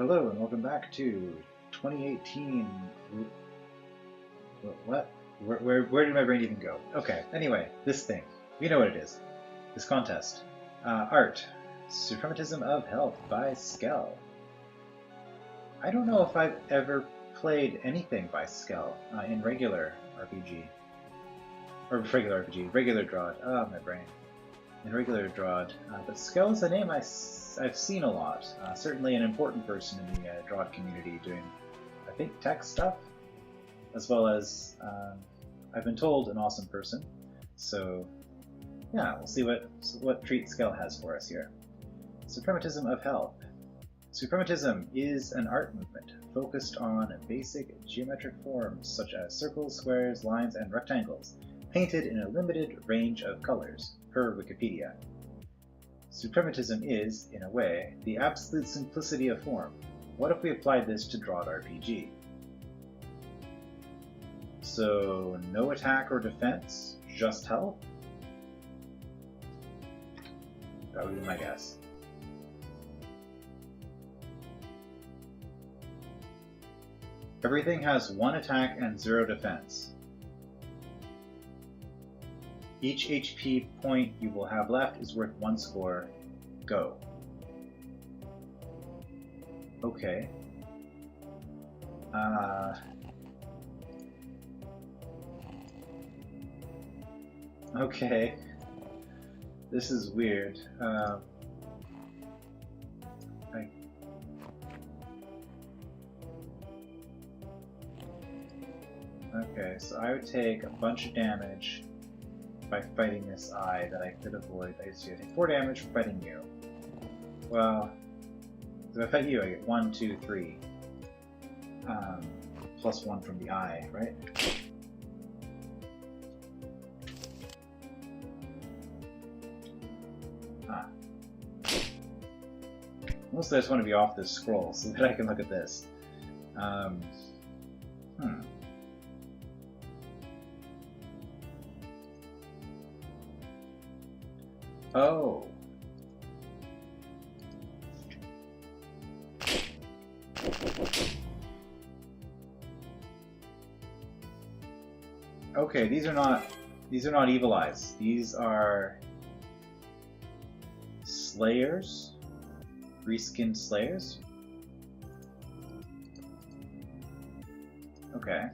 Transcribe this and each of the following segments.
Hello and welcome back to 2018. What? Where did my brain even go? Okay, anyway, this thing. We know what it is. This contest. Art. Suprematism of Health by Skell. I don't know if I've ever played anything by Skell in regular RPG. Or regular RPG. Regular DROD. Oh, my brain. In regular DROD. But Skell is a name I've seen a lot. Certainly an important person in the DROD community doing, I think, tech stuff, as well as, I've been told, an awesome person. So, yeah, we'll see what treat Skell has for us here. Suprematism of Health. Suprematism is an art movement focused on basic geometric forms such as circles, squares, lines, and rectangles, painted in a limited range of colors, per Wikipedia. Suprematism is, in a way, the absolute simplicity of form. What if we applied this to DROD RPG? So, no attack or defense, just health? That would be my guess. Everything has 1 attack and 0 defense. Each HP point you will have left is worth 1 score. Go. Okay. Okay. This is weird. Okay, so I would take a bunch of damage by fighting this eye that I could avoid. I used to take 4 damage for fighting you. Well, if I fight you, I get 1, 2, 3. Plus 1 from the eye, right? Mostly I just want to be off this scroll so that I can look at this. Oh. Okay, these are not evil eyes. These are slayers, reskinned slayers. Okay.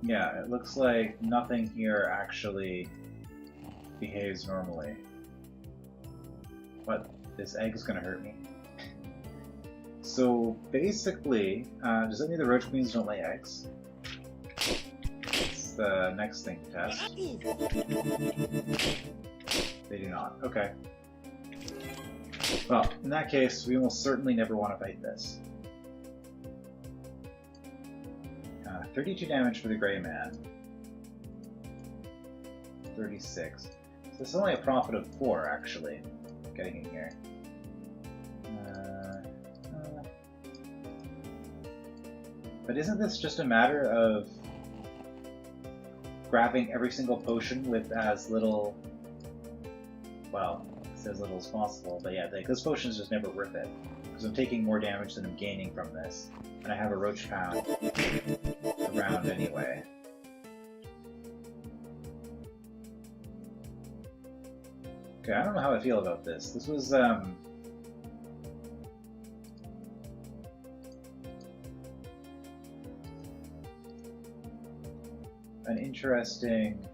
Yeah, it looks like nothing here actually behaves normally. What? This egg's gonna hurt me. So basically, does that mean the roach queens don't lay eggs? That's the next thing to test. They do not. Okay. Well, in that case, we will certainly never want to fight this. 32 damage for the Grey Man. 36. So this is only a profit of 4, actually, getting in here. But isn't this just a matter of grabbing every single potion with as little, well, as little as possible, but yeah, those potions just never worth it, because I'm taking more damage than I'm gaining from this, and I have a roach pound around anyway. Okay, I don't know how I feel about this. This was, an interesting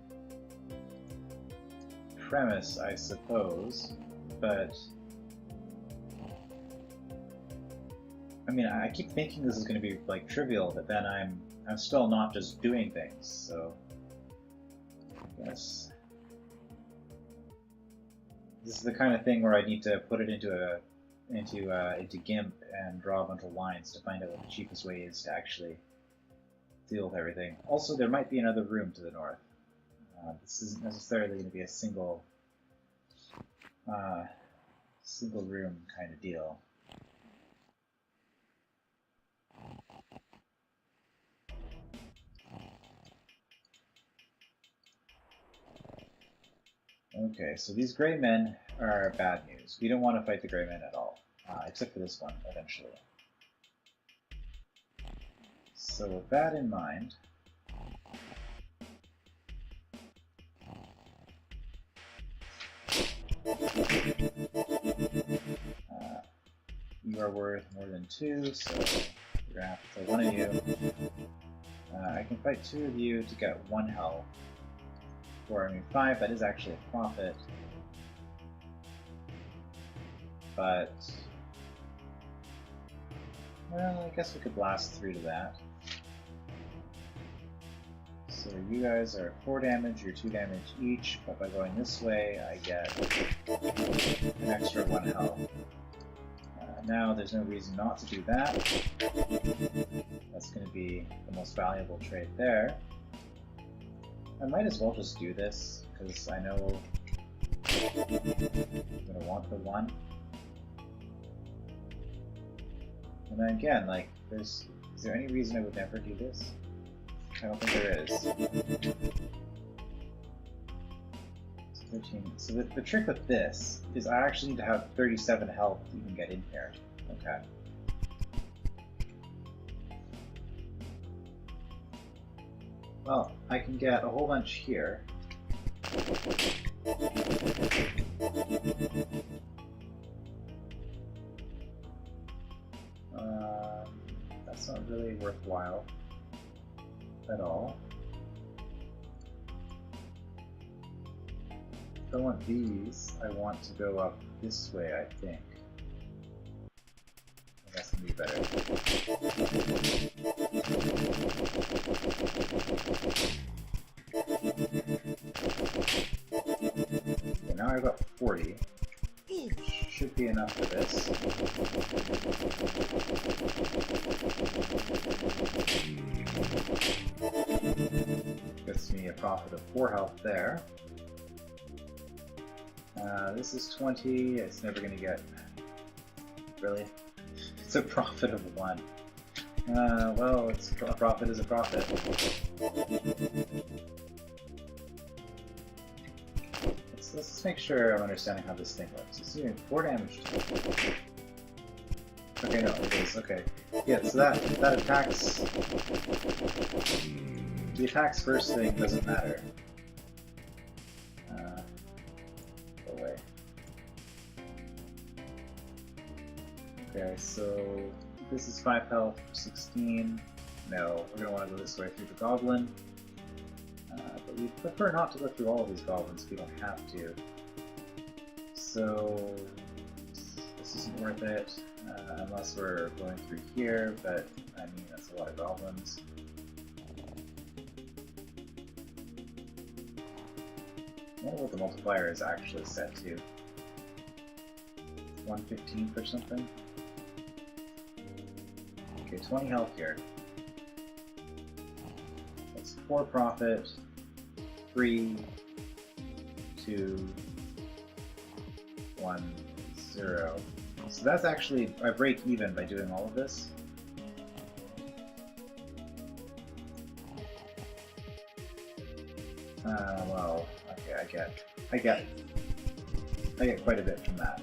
premise, I suppose, but I mean, I keep thinking this is going to be like trivial, but then I'm still not just doing things. So I guess this is the kind of thing where I need to put it into GIMP and draw a bunch of lines to find out what the cheapest way is to actually deal with everything. Also, there might be another room to the north. This isn't necessarily going to be a single room kind of deal. Okay, so these gray men are bad news. We don't want to fight the gray men at all, except for this one, eventually. So with that in mind, you are worth more than 2, so we're going to have to kill one of you. I can fight 2 of you to get 1 health. 5, that is actually a profit. But, well, I guess we could blast 3 to that. So you guys are 4 damage, you're 2 damage each, but by going this way, I get an extra 1 health. Now there's no reason not to do that. That's going to be the most valuable trade there. I might as well just do this, because I know I'm going to want the 1. And then again, like, is there any reason I would never do this? I don't think there is. 13. So the trick with this is I actually need to have 37 health to even get in here. Okay. Well, I can get a whole bunch here. That's not really worthwhile at all. If I want these, I want to go up this way, I think. That's gonna be better. Okay, now I've got 40. Should be enough for this. Gets me a profit of 4 health there. This is 20, it's never going to get... Really? It's a profit of 1. Well, it's a profit is a profit. Let's just make sure I'm understanding how this thing works. It's doing 4 damage to it. Okay, no, it is, okay. Yeah, so that attacks... The attacks first thing doesn't matter. Go away. Okay, so this is 5 health for 16. No, we're going to want to go this way through the goblin. But we prefer not to go through all of these goblins if we don't have to. So this isn't worth it, unless we're going through here, but I mean that's a lot of goblins. I wonder what the multiplier is actually set to. 115 or something? Okay, 20 health here. That's 4 profit, 3, 2, 1, 0. So that's actually, I break even by doing all of this. Well, okay, I get quite a bit from that.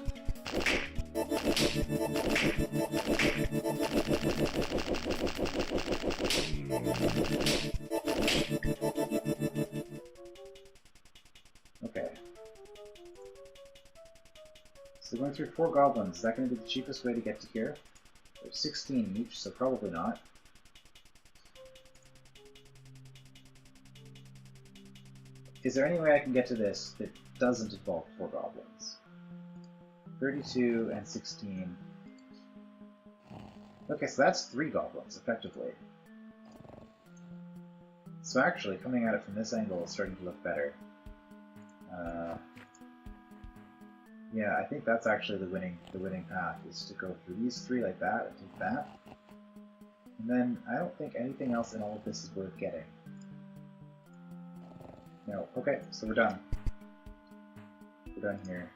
Okay. So going through 4 goblins, is that going to be the cheapest way to get to here? There's 16 each, so probably not. Is there any way I can get to this that doesn't involve 4 goblins? 32 and 16. Okay, so that's 3 goblins, effectively. So actually, coming at it from this angle is starting to look better. Yeah, I think that's actually the winning path, is to go through these 3 like that, and take that. And then, I don't think anything else in all of this is worth getting. No, okay, so we're done. We're done here.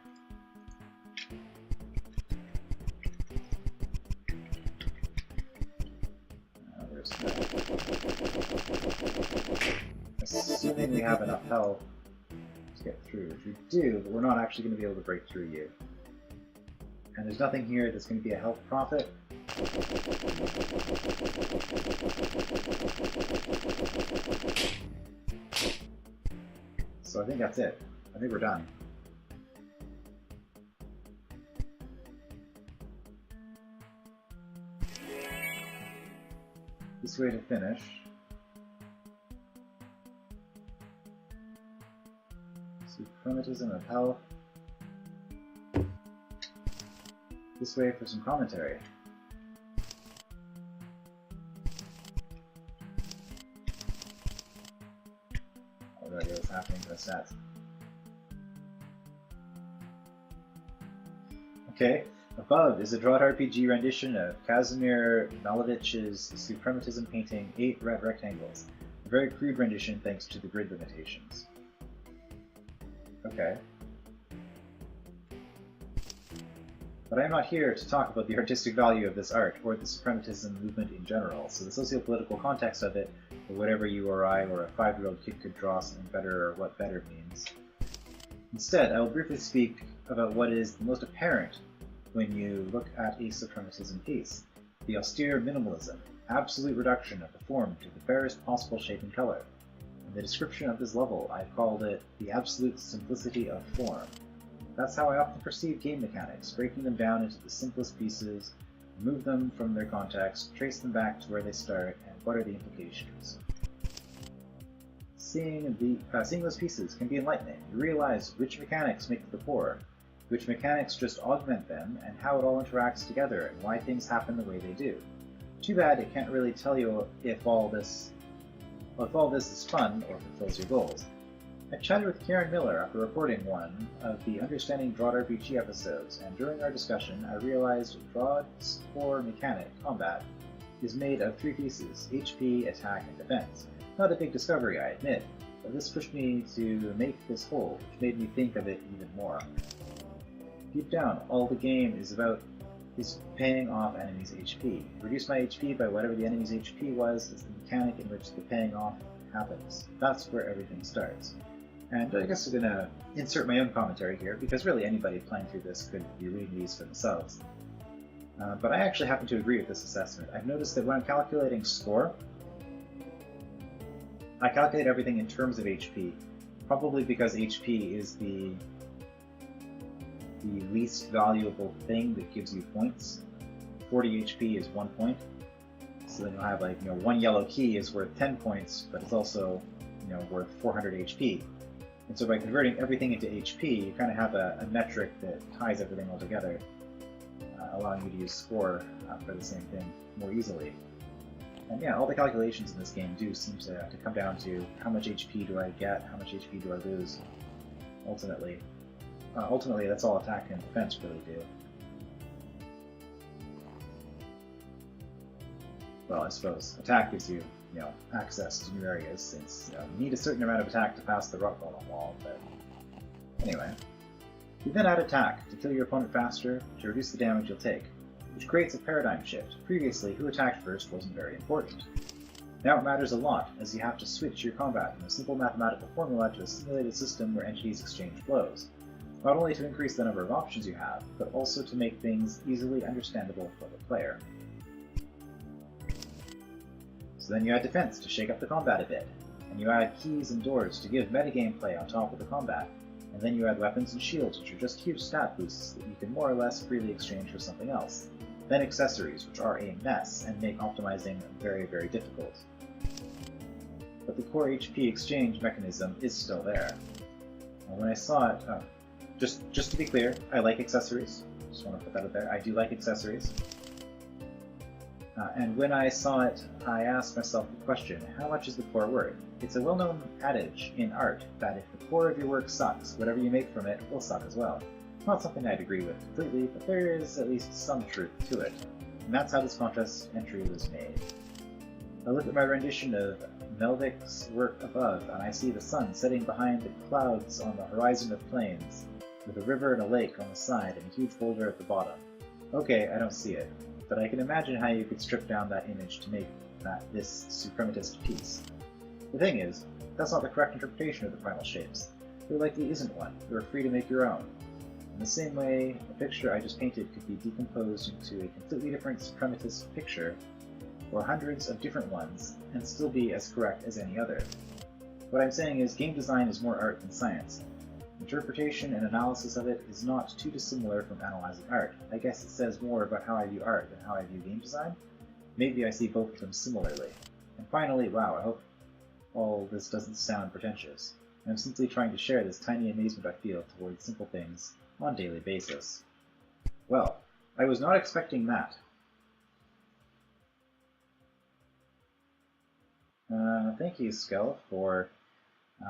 Where's that? Assuming we have enough health to get through, which we do, but we're not actually going to be able to break through you. And there's nothing here that's going to be a health profit. So I think that's it. I think we're done. This way to finish. Suprematism of health. This way for some commentary. Already what's happening to the stats. Okay, above is a DROD RPG rendition of Kazimir Malevich's Suprematism painting 8 red rectangles. A very crude rendition thanks to the grid limitations. Okay. But I'm not here to talk about the artistic value of this art, or the suprematism movement in general, so the socio-political context of it, or whatever you or I or a 5-year-old kid could draw something better, or what better means. Instead, I will briefly speak about what is the most apparent when you look at a suprematism piece: the austere minimalism, absolute reduction of the form to the barest possible shape and color. In the description of this level, I've called it the absolute simplicity of form. That's how I often perceive game mechanics, breaking them down into the simplest pieces, remove them from their context, trace them back to where they start, and what are the implications. Seeing those pieces can be enlightening. You realize which mechanics make the core, which mechanics just augment them, and how it all interacts together, and why things happen the way they do. Too bad it can't really tell you if all this is fun or fulfills your goals. I chatted with Kieranmillar after recording one of the Understanding DROD RPG episodes, and during our discussion I realized DROD's core mechanic, combat, is made of 3 pieces: HP, attack, and defense. Not a big discovery, I admit, but this pushed me to make this whole, which made me think of it even more. Deep down, all the game is about is paying off enemies' HP. Reduce my HP by whatever the enemy's HP was is the mechanic in which the paying off happens. That's where everything starts. And I guess I'm going to insert my own commentary here, because really anybody playing through this could be reading these for themselves. But I actually happen to agree with this assessment. I've noticed that when I'm calculating score, I calculate everything in terms of HP, probably because HP is the least valuable thing that gives you points. 40 HP is 1 point, so then you'll have like, 1 yellow key is worth 10 points, but it's also, worth 400 HP. And so by converting everything into HP, you kind of have a metric that ties everything all together, allowing you to use score for the same thing more easily. And yeah, all the calculations in this game do seem to come down to how much HP do I get, how much HP do I lose, ultimately. Ultimately, that's all attack and defense really do. Well, I suppose attack gives you, access to new areas, since you need a certain amount of attack to pass the rock bottom wall. But anyway, you then add attack to kill your opponent faster to reduce the damage you'll take, which creates a paradigm shift. Previously, who attacked first wasn't very important. Now it matters a lot, as you have to switch your combat from a simple mathematical formula to a simulated system where entities exchange blows. Not only to increase the number of options you have, but also to make things easily understandable for the player. So then you add defense to shake up the combat a bit, and you add keys and doors to give metagame play on top of the combat, and then you add weapons and shields, which are just huge stat boosts that you can more or less freely exchange for something else. Then accessories, which are a mess and make optimizing very, very difficult. But the core HP exchange mechanism is still there. And when I saw it, just to be clear, I like accessories. Just want to put that out there. I do like accessories. And when I saw it, I asked myself the question, how much is the core worth? It's a well-known adage in art that if the core of your work sucks, whatever you make from it will suck as well. Not something I'd agree with completely, but there is at least some truth to it. And that's how this contest entry was made. I look at my rendition of Melvik's work above, and I see the sun setting behind the clouds on the horizon of plains, with a river and a lake on the side and a huge boulder at the bottom. Okay, I don't see it, but I can imagine how you could strip down that image to make this suprematist piece. The thing is, that's not the correct interpretation of the primal shapes. there likely isn't one. You are free to make your own. In the same way, the picture I just painted could be decomposed into a completely different suprematist picture, or hundreds of different ones, and still be as correct as any other. What I'm saying is, game design is more art than science. Interpretation and analysis of it is not too dissimilar from analyzing art. I guess it says more about how I view art than how I view game design. Maybe I see both of them similarly. And finally, wow, I hope all this doesn't sound pretentious. I'm simply trying to share this tiny amazement I feel towards simple things on a daily basis. Well, I was not expecting that. Thank you, Skell, for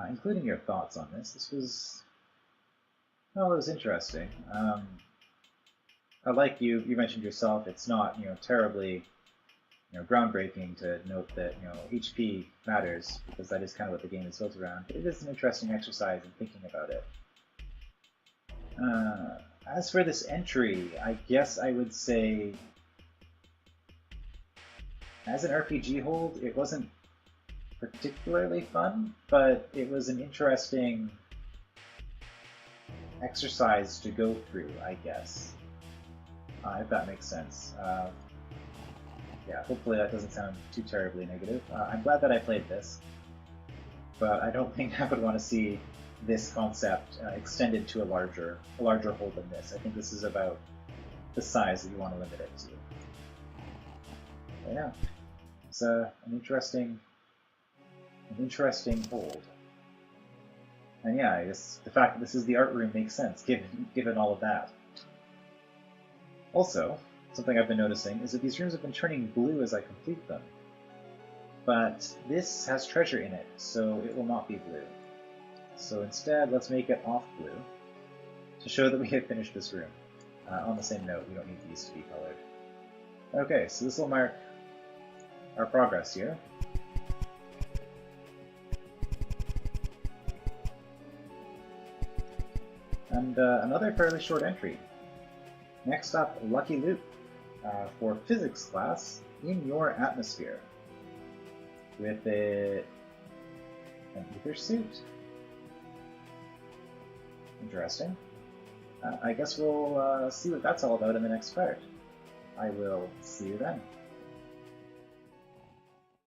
including your thoughts on this. This was, well, it was interesting. Like you mentioned yourself, it's not, terribly, groundbreaking to note that, HP matters, because that is kind of what the game is built around. But it is an interesting exercise in thinking about it. As for this entry, I guess I would say, as an RPG hold, it wasn't particularly fun, but it was an interesting exercise to go through, I guess, if that makes sense. Yeah, hopefully that doesn't sound too terribly negative. I'm glad that I played this, but I don't think I would want to see this concept extended to a larger hold than this. I think this is about the size that you want to limit it to. But yeah, it's an interesting hold. And yeah, I guess the fact that this is the art room makes sense, given all of that. Also, something I've been noticing is that these rooms have been turning blue as I complete them. But this has treasure in it, so it will not be blue. So instead, let's make it off blue to show that we have finished this room. On the same note, we don't need these to be colored. Okay, so this will mark our progress here. And another fairly short entry. Next up, Lucky Loop for physics class in your atmosphere with an ether suit. Interesting. I guess we'll see what that's all about in the next part. I will see you then.